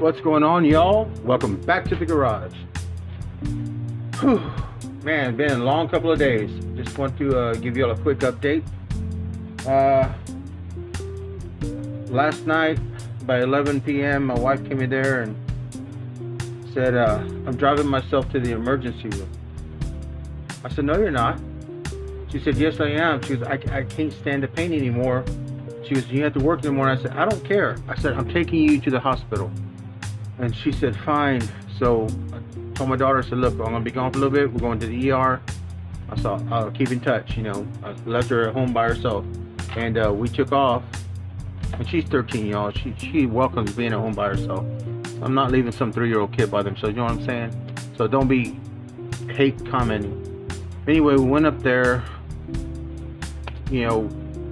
What's going on, y'all? Welcome back to the garage. Whew. Man, been a long couple of days. Just want to give y'all a quick update. Last night by 11 p.m. my wife came in there and said, I'm driving myself to the emergency room. I said, no, you're not. She said, yes, I am. She goes, I can't stand the pain anymore. She goes, you have to work in the morning. I said, I don't care. I said, I'm taking you to the hospital. And she said, fine. So I told my daughter, I said, look, I'm going to be gone for a little bit. We're going to the ER. I said, I'll keep in touch. You know, I left her at home by herself. And we took off. And she's 13, y'all. She welcomes being at home by herself. I'm not leaving some 3-year-old kid by themselves. You know what I'm saying? So don't be hate commenting. Anyway, we went up there. You know,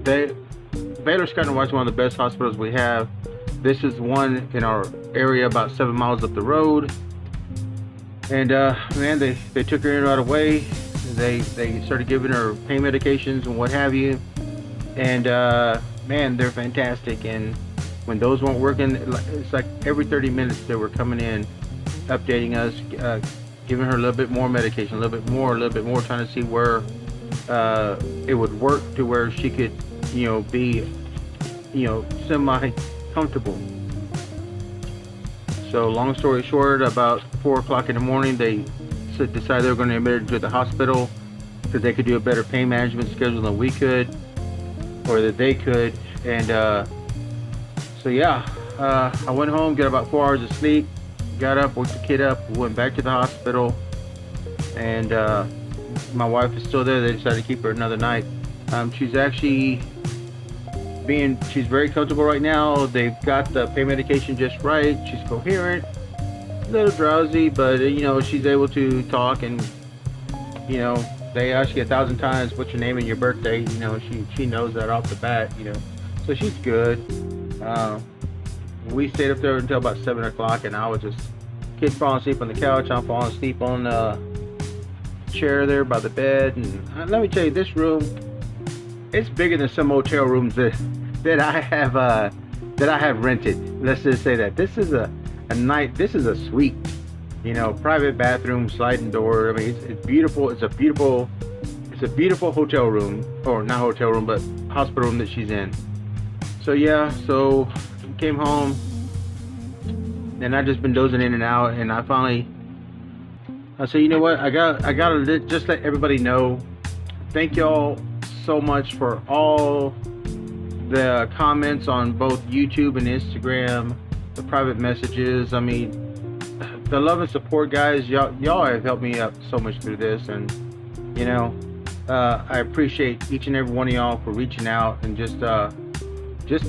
Baylor Scott & White is one of the best hospitals we have. This is one in our area about 7 miles up the road. And man, they took her in right away. They started giving her pain medications and what have you. And man, they're fantastic. And when those weren't working, it's like every 30 minutes they were coming in, updating us, giving her a little bit more medication, a little bit more, trying to see where it would work to where she could, you know, be, you know, semi-comfortable. So long story short, about 4 o'clock in the morning, they decided they were going to admit her to the hospital because they could do a better pain management schedule than we could, or that they could. And so yeah, I went home, got about 4 hours of sleep, got up, woke the kid up, went back to the hospital, and my wife is still there. They decided to keep her another night. She's actually she's very comfortable right now. They've got the pain medication just right. She's coherent, a little drowsy, but you know, she's able to talk. And you know, they ask you 1,000 times what's your name and your birthday. You know, she knows that off the bat. You know, so she's good. We stayed up there until about 7 o'clock, and I was just kid falling asleep on the couch. I'm falling asleep on the chair there by the bed. And let me tell you, this room, it's bigger than some hotel rooms that I have rented. Let's just say that this is this is a suite, you know, private bathroom, sliding door. I mean, it's beautiful. It's a beautiful hotel room, or not hotel room, but hospital room that she's in. So yeah, so came home, and I just been dozing in and out, and I said, you know what, I gotta just let everybody know. Thank y'all so much for all the comments on both YouTube and Instagram, the private messages. I mean, the love and support, guys. Y'all have helped me up so much through this, and you know, I appreciate each and every one of y'all for reaching out and just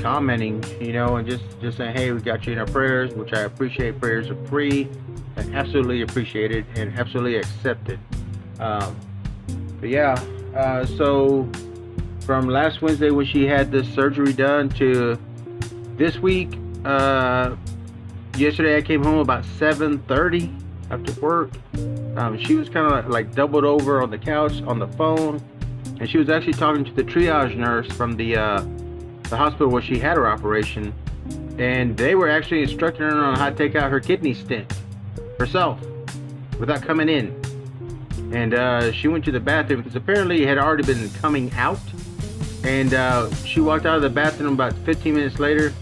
commenting, you know, and just saying, hey, we got you in our prayers, which I appreciate. Prayers are free and absolutely appreciated and absolutely accepted. But yeah, so from last Wednesday when she had this surgery done to this week, yesterday I came home about 7:30 after work. She was kind of like doubled over on the couch on the phone, and she was actually talking to the triage nurse from the hospital where she had her operation, and they were actually instructing her on how to take out her kidney stent herself without coming in. And she went to the bathroom because apparently it had already been coming out. And she walked out of the bathroom about 15 minutes later.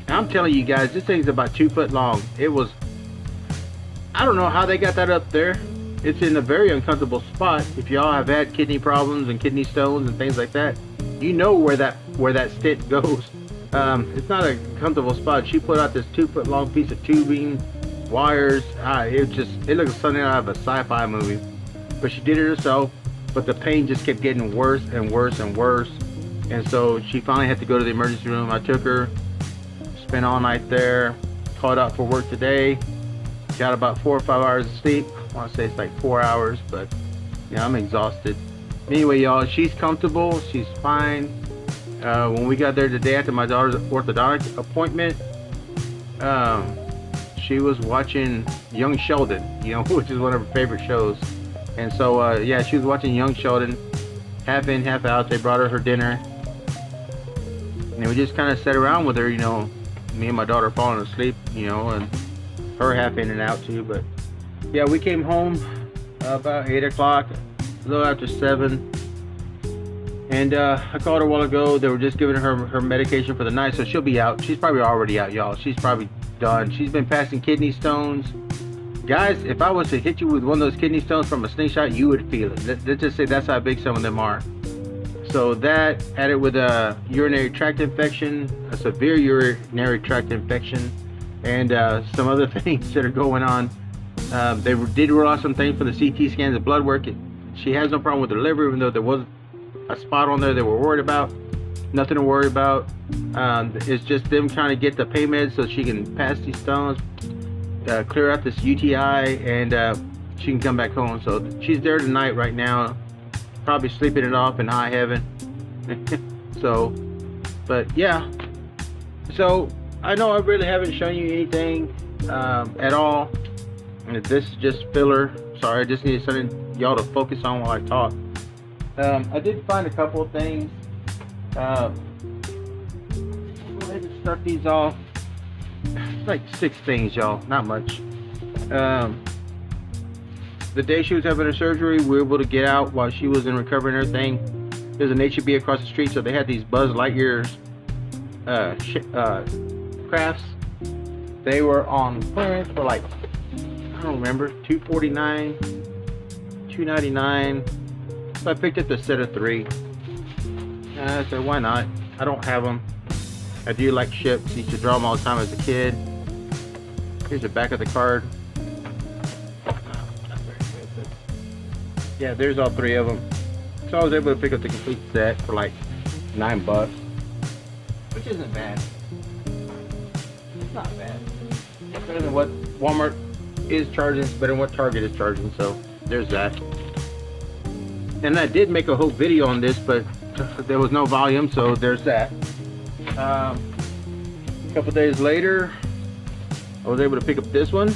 And I'm telling you guys, this thing's about 2 foot long. It was, I don't know how they got that up there. It's in a very uncomfortable spot. If y'all have had kidney problems and kidney stones and things like that, you know where that stent goes. It's not a comfortable spot. She put out this 2 foot long piece of tubing, wires. It looks like something out of a sci-fi movie. But she did it herself, but the pain just kept getting worse and worse and worse. And so she finally had to go to the emergency room. I took her, spent all night there, called out for work today, got about 4 or 5 hours of sleep. I want to say it's like 4 hours, but yeah, I'm exhausted. Anyway, y'all, she's comfortable, she's fine. When we got there today after my daughter's orthodontic appointment, she was watching Young Sheldon, you know, which is one of her favorite shows. And so, yeah, she was watching Young Sheldon, half in, half out. They brought her dinner, and we just kind of sat around with her, you know, me and my daughter falling asleep, you know, and her half in and out too. But yeah, we came home about 8 o'clock, a little after 7. And I called her a while ago. They were just giving her medication for the night, so she'll be out. She's probably already out, y'all. She's probably done. She's been passing kidney stones. Guys, if I was to hit you with one of those kidney stones from a slingshot, you would feel it. Let's just say that's how big some of them are. So that, added with a urinary tract infection, a severe urinary tract infection, and some other things that are going on. They did rule out some things from the CT scans and blood work. She has no problem with the liver, even though there was a spot on there they were worried about. Nothing to worry about. It's just them trying to get the pain meds so she can pass these stones, clear out this UTI, and she can come back home. So she's there tonight right now, probably sleeping it off in high heaven. So, but yeah. So I know I really haven't shown you anything at all. And this is just filler. Sorry, I just needed something y'all to focus on while I talk. I did find a couple of things. Go ahead and start these off. It's like 6 things, y'all. Not much. The day she was having her surgery, we were able to get out while she was in recovery and everything. There's an HEB across the street, so they had these Buzz Lightyear crafts. They were on clearance for like, I don't remember, $249, $299. So I picked up the set of 3. And I said, why not? I don't have them. I do like ships. Used to draw them all the time as a kid. Here's the back of the card. Yeah, there's all 3 of them. So I was able to pick up the complete set for like $9, which isn't bad. It's not bad. It's better than what Walmart is charging. It's better than what Target is charging. So there's that. And I did make a whole video on this, but there was no volume, so there's that. A couple days later, I was able to pick up this one.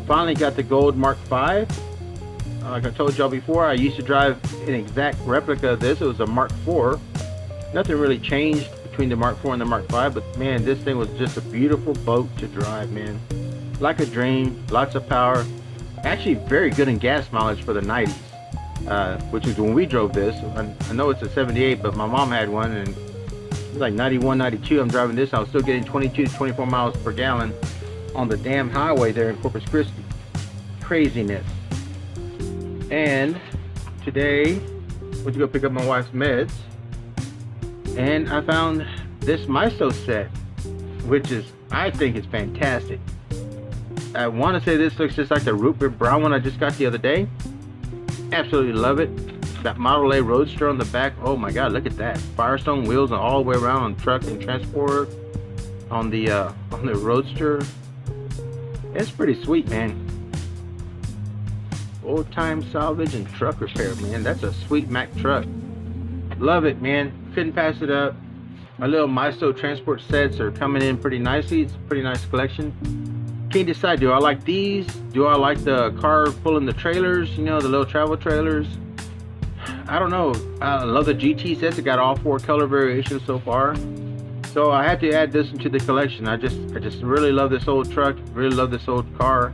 Finally got the gold Mark V. Like I told y'all before, I used to drive an exact replica of this. It was a Mark IV. Nothing really changed between the Mark IV and the Mark V, but man, this thing was just a beautiful boat to drive, man. Like a dream, lots of power. Actually very good in gas mileage for the 90s. Which is when we drove this. I know it's a 78, but my mom had one, and it was like 91, 92. I'm driving this. I was still getting 22 to 24 miles per gallon on the damn highway there in Corpus Christi. Craziness. And today, went to go pick up my wife's meds, and I found this Maisto set, which is, I think, is fantastic. I want to say this looks just like the Rupert Brown one I just got the other day. Absolutely love it. That Model A Roadster on the back. Oh my god, look at that. Firestone wheels and all the way around on truck and transport on the Roadster. It's pretty sweet, man. Old time salvage and truck repair, man. That's a sweet Mack truck. Love it, man. Couldn't pass it up. My little Maisto transport sets are coming in pretty nicely. It's a pretty nice collection. Can't decide, do I like these? Do I like the car pulling the trailers, you know, the little travel trailers? I don't know. I love the GT sets. It got all 4 color variations so far. So I had to add this into the collection. I just really love this old truck, really love this old car,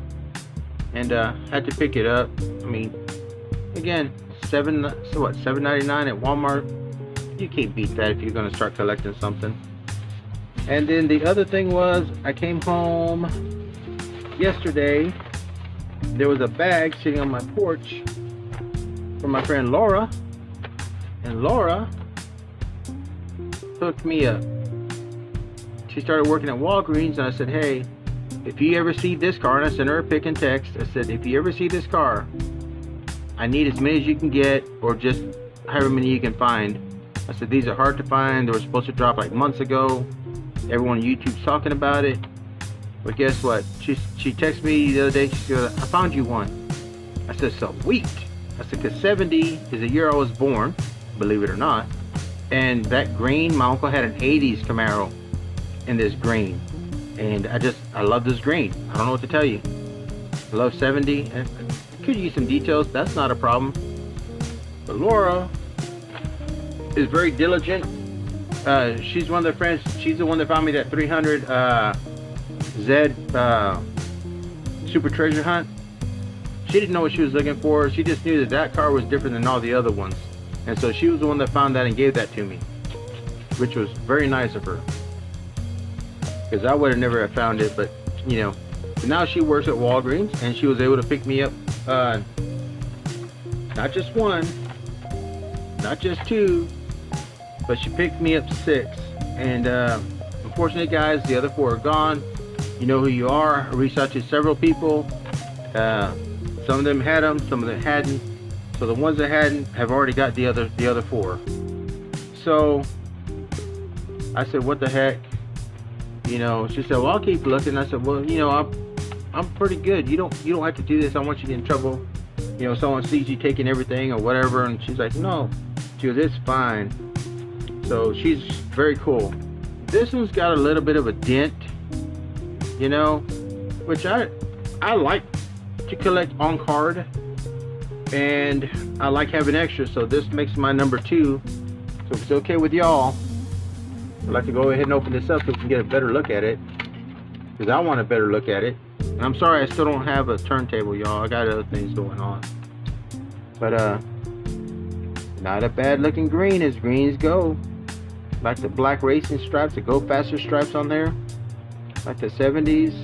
and had to pick it up. I mean, again, $7.99 at Walmart. You can't beat that if you're gonna start collecting something. And then the other thing was, I came home yesterday. There was a bag sitting on my porch from my friend Laura, and Laura hooked me up. She started working at Walgreens, and I said, hey, if you ever see this car, and I sent her a pic and text, I said, if you ever see this car, I need as many as you can get, or just however many you can find. I said, these are hard to find. They were supposed to drop like months ago. Everyone on YouTube's talking about it. But guess what? She texted me the other day. She said, I found you one. I said, sweet. I said, because 70 is the year I was born, believe it or not. And that green, my uncle had an 80s Camaro in this green. And I love this green. I don't know what to tell you. I love 70. I could use some details. That's not a problem. But Laura is very diligent. She's one of the friends. She's the one that found me that 300 Z Super Treasure Hunt. She didn't know what she was looking for. She just knew that that car was different than all the other ones. And so she was the one that found that and gave that to me, which was very nice of her. Because I would have never have found it, but you know. So now she works at Walgreens and she was able to pick me up not just one, not just two, but she picked me up 6. And unfortunately, guys, the other 4 are gone. You know who you are. I reached out to several people. Some of them had them, some of them hadn't. So the ones that hadn't have already got the other 4. So I said, what the heck? You know, she said, well, I'll keep looking. I said, well, you know, I'm pretty good. You don't have to do this. I want you to get in trouble. You know, someone sees you taking everything or whatever. And she's like, no. She goes, it's fine. So she's very cool. This one's got a little bit of a dent, you know, which I like to collect on card, and I like having extras, so this makes my number 2. So if it's okay with y'all, I'd like to go ahead and open this up so we can get a better look at it, because I want a better look at it. And I'm sorry I still don't have a turntable, y'all. I got other things going on, but not a bad looking green, as greens go. Like the black racing stripes, the Go Faster stripes on there, like the 70s.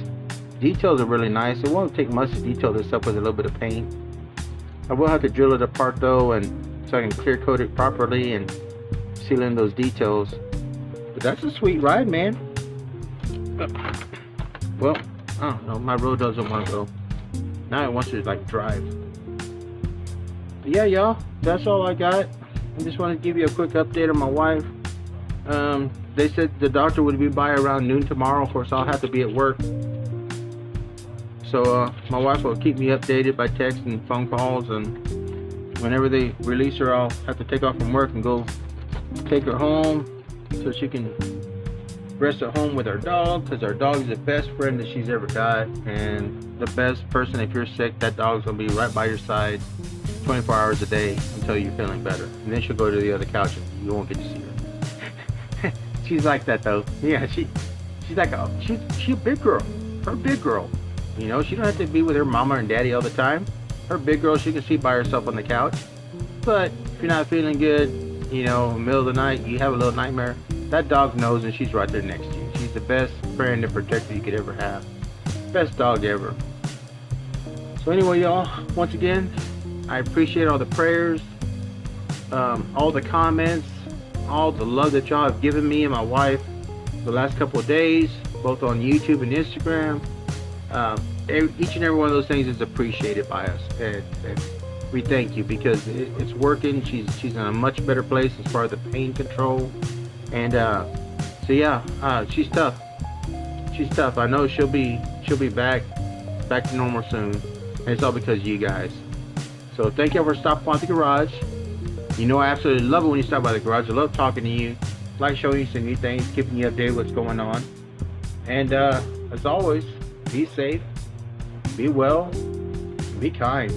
Details are really nice. It won't take much to detail this up with a little bit of paint. I will have to drill it apart though, and so I can clear coat it properly and seal in those details. But that's a sweet ride, man. Well, I don't know, my road doesn't want to go. Now it wants to like drive. But yeah, y'all, that's all I got. I just want to give you a quick update on my wife. They said the doctor would be by around noon tomorrow. Of course, I'll have to be at work. So my wife will keep me updated by text and phone calls, and whenever they release her, I'll have to take off from work and go take her home so she can rest at home with our dog, because our dog is the best friend that she's ever got, and the best person. If you're sick, that dog's gonna be right by your side 24 hours a day until you're feeling better, and then she'll go to the other couch and you won't get to see her. She's like that though. Yeah, she's like she's a big girl. Her big girl. You know, she don't have to be with her mama and daddy all the time. Her big girl, she can sleep by herself on the couch. But if you're not feeling good, you know, middle of the night, you have a little nightmare, that dog knows, and she's right there next to you. She's the best friend and protector you could ever have. Best dog ever. So anyway, y'all, once again, I appreciate all the prayers, all the comments, all the love that y'all have given me and my wife the last couple of days, both on YouTube and Instagram. Each and every one of those things is appreciated by us, and we thank you, because it's working. She's in a much better place as far as the pain control, and so yeah, she's tough. She's tough. I know she'll be back to normal soon, and it's all because of you guys. So thank you for stopping by the garage. You know, I absolutely love it when you stop by the garage. I love talking to you, like showing you some new things, keeping you updated what's going on. And as always, be safe, be well, be kind.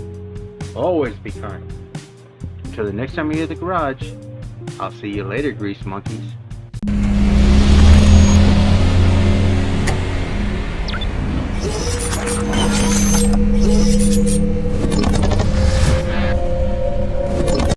Always be kind. Until the next time you're at the garage, I'll see you later, grease monkeys.